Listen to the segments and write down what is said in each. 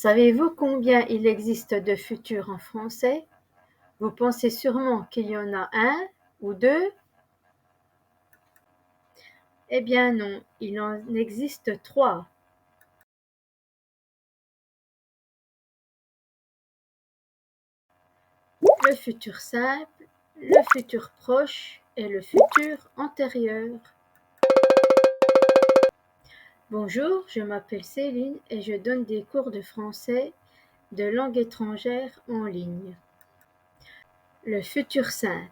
Savez-vous combien il existe de futurs en français? Vous pensez sûrement qu'il y en a un ou deux? Eh bien non, il en existe trois. Le futur simple, le futur proche et le futur antérieur. Bonjour, je m'appelle Céline et je donne des cours de français de langue étrangère en ligne. Le futur simple.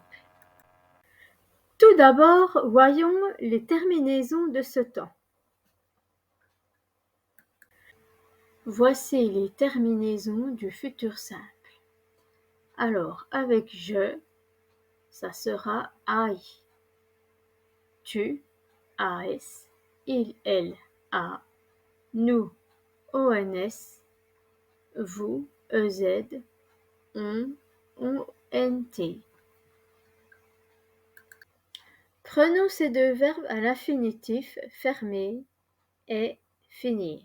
Tout d'abord, voyons les terminaisons de ce temps. Voici les terminaisons du futur simple. Alors, avec je, ça sera I. Tu, AS. Il, elle, A. Nous, ONS. Vous, EZ. On, ONT. Prenons ces deux verbes à l'infinitif fermer et finir.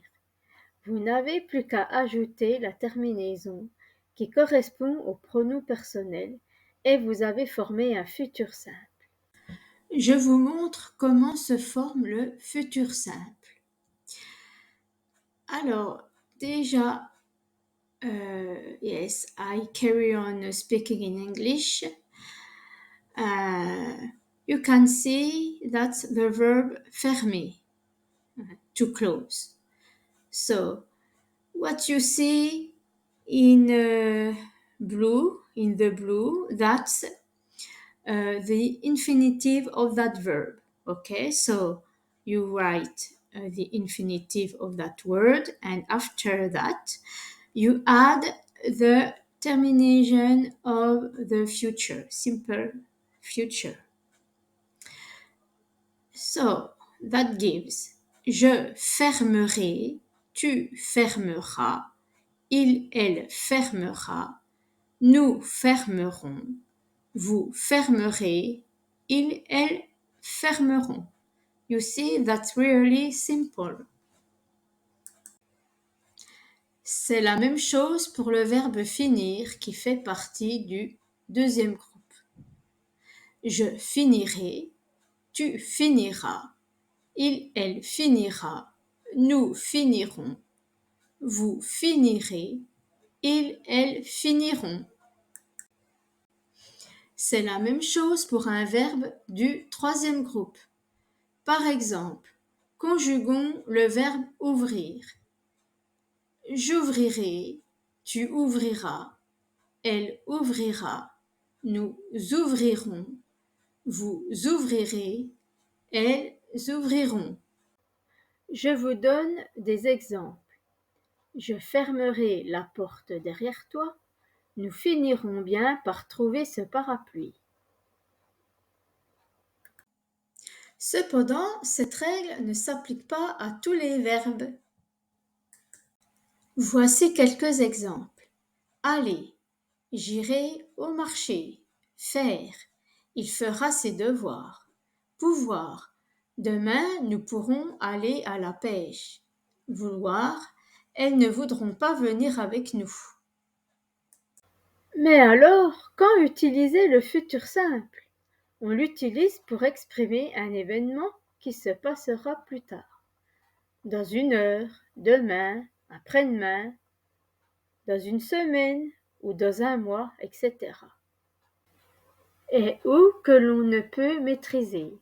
Vous n'avez plus qu'à ajouter la terminaison qui correspond au pronom personnel et vous avez formé un futur simple. Je vous montre comment se forme le futur simple. Alors, déjà, yes, I carry on speaking in English. You can see that the verb fermer, to close. So, what you see in blue, that's the infinitive of that verb. Okay, so you write the infinitive of that word, and after that, you add the termination of the future, simple future. So that gives je fermerai, tu fermeras, il, elle fermera, nous fermerons, vous fermerez, ils, elles fermeront. You see, that's really simple. C'est la même chose pour le verbe finir qui fait partie du deuxième groupe. Je finirai, tu finiras, il, elle finira, nous finirons, vous finirez, ils, elles finiront. C'est la même chose pour un verbe du troisième groupe. Par exemple, conjuguons le verbe ouvrir. J'ouvrirai, tu ouvriras, elle ouvrira, nous ouvrirons, vous ouvrirez, elles ouvriront. Je vous donne des exemples. Je fermerai la porte derrière toi. Nous finirons bien par trouver ce parapluie. Cependant, cette règle ne s'applique pas à tous les verbes. Voici quelques exemples. Aller, j'irai au marché. Faire, il fera ses devoirs. Pouvoir, demain nous pourrons aller à la pêche. Vouloir, elles ne voudront pas venir avec nous. Mais alors, quand utiliser le futur simple? On l'utilise pour exprimer un événement qui se passera plus tard. Dans une heure, demain, après-demain, dans une semaine ou dans un mois, etc. Et ou que l'on ne peut maîtriser.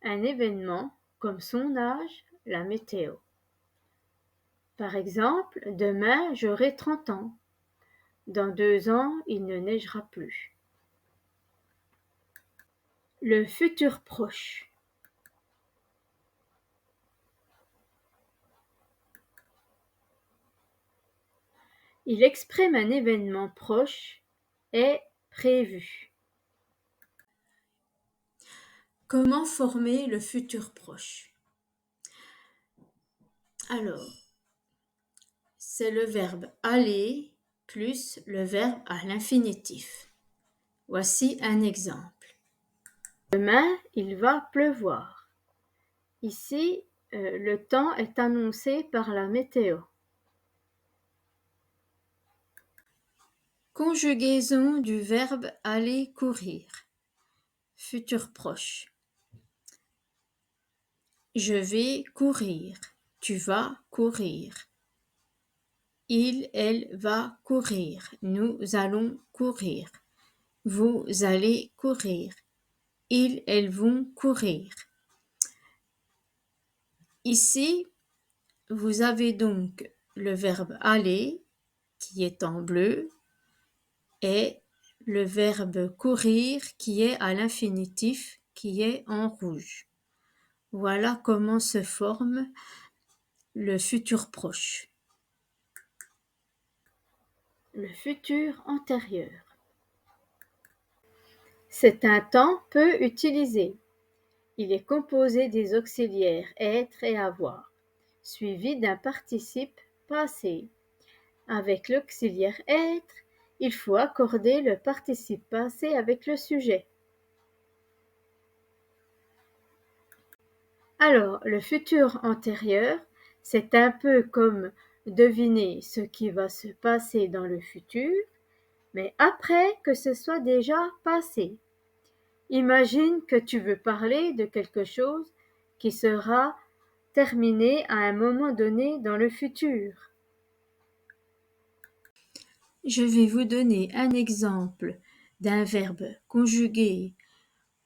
Un événement comme son âge, la météo. Par exemple, demain j'aurai 30 ans. Dans 2 ans, il ne neigera plus. Le futur proche. Il exprime un événement proche et prévu. Comment former le futur proche? Alors, c'est le verbe aller plus le verbe à l'infinitif. Voici un exemple. Demain, il va pleuvoir. Ici, le temps est annoncé par la météo. Conjugaison du verbe aller courir. Futur proche. Je vais courir. Tu vas courir. Il, elle va courir. Nous allons courir. Vous allez courir. Ils, elles vont courir. Ici, vous avez donc le verbe aller qui est en bleu et le verbe courir qui est à l'infinitif qui est en rouge. Voilà comment se forme le futur proche. Le futur antérieur. C'est un temps peu utilisé. Il est composé des auxiliaires être et avoir, suivi d'un participe passé. Avec l'auxiliaire être, il faut accorder le participe passé avec le sujet. Alors, le futur antérieur, c'est un peu comme deviner ce qui va se passer dans le futur, mais après que ce soit déjà passé. Imagine que tu veux parler de quelque chose qui sera terminé à un moment donné dans le futur. Je vais vous donner un exemple d'un verbe conjugué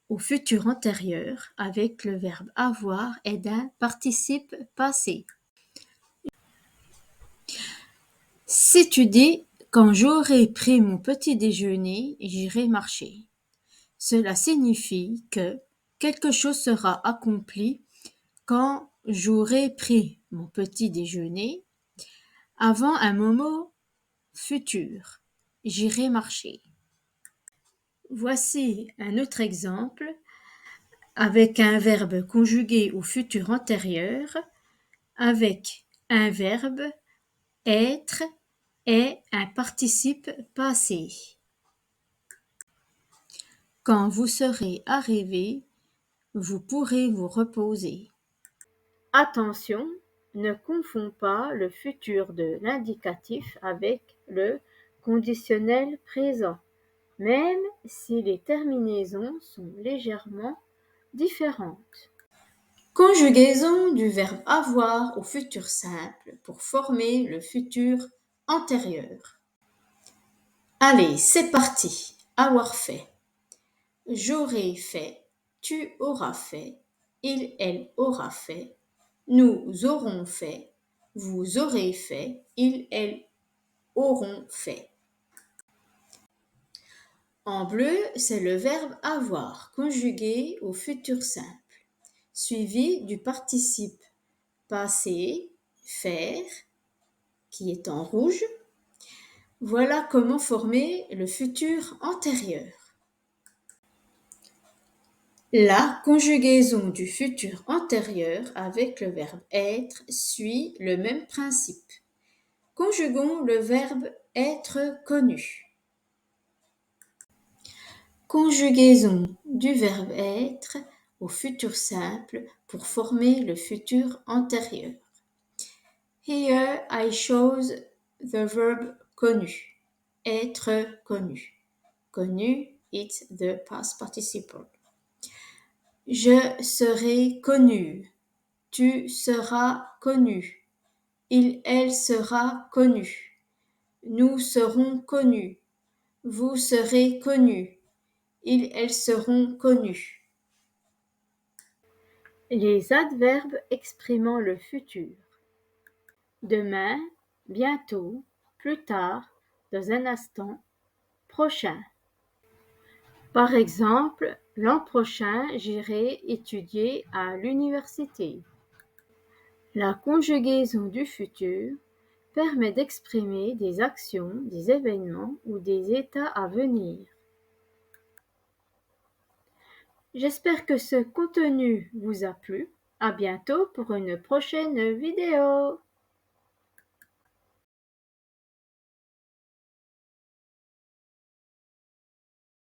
au futur antérieur avec le verbe avoir et d'un participe passé. Si tu dis quand j'aurai pris mon petit déjeuner, j'irai marcher. Cela signifie que quelque chose sera accompli quand j'aurai pris mon petit déjeuner avant un moment futur. J'irai marcher. Voici un autre exemple avec un verbe conjugué au futur antérieur avec un verbe être et un participe passé. Quand vous serez arrivé, vous pourrez vous reposer. Attention, ne confonds pas le futur de l'indicatif avec le conditionnel présent, même si les terminaisons sont légèrement différentes. Conjugaison du verbe avoir au futur simple pour former le futur antérieur. Allez, c'est parti. Avoir fait. J'aurai fait. Tu auras fait. Il, elle aura fait. Nous aurons fait. Vous aurez fait. Ils, elles auront fait. En bleu, c'est le verbe avoir conjugué au futur simple, suivi du participe passé, faire, qui est en rouge. Voilà comment former le futur antérieur. La conjugaison du futur antérieur avec le verbe être suit le même principe. Conjuguons le verbe être connu. Conjugaison du verbe être au futur simple pour former le futur antérieur. Here I chose the verb connu. Être connu. Connu, it's the past participle. Je serai connu. Tu seras connu. Il, elle sera connu. Nous serons connus. Vous serez connus. Ils, elles seront connus. Les adverbes exprimant le futur. Demain, bientôt, plus tard, dans un instant, prochain. Par exemple, l'an prochain, j'irai étudier à l'université. La conjugaison du futur permet d'exprimer des actions, des événements ou des états à venir. J'espère que ce contenu vous a plu. À bientôt pour une prochaine vidéo.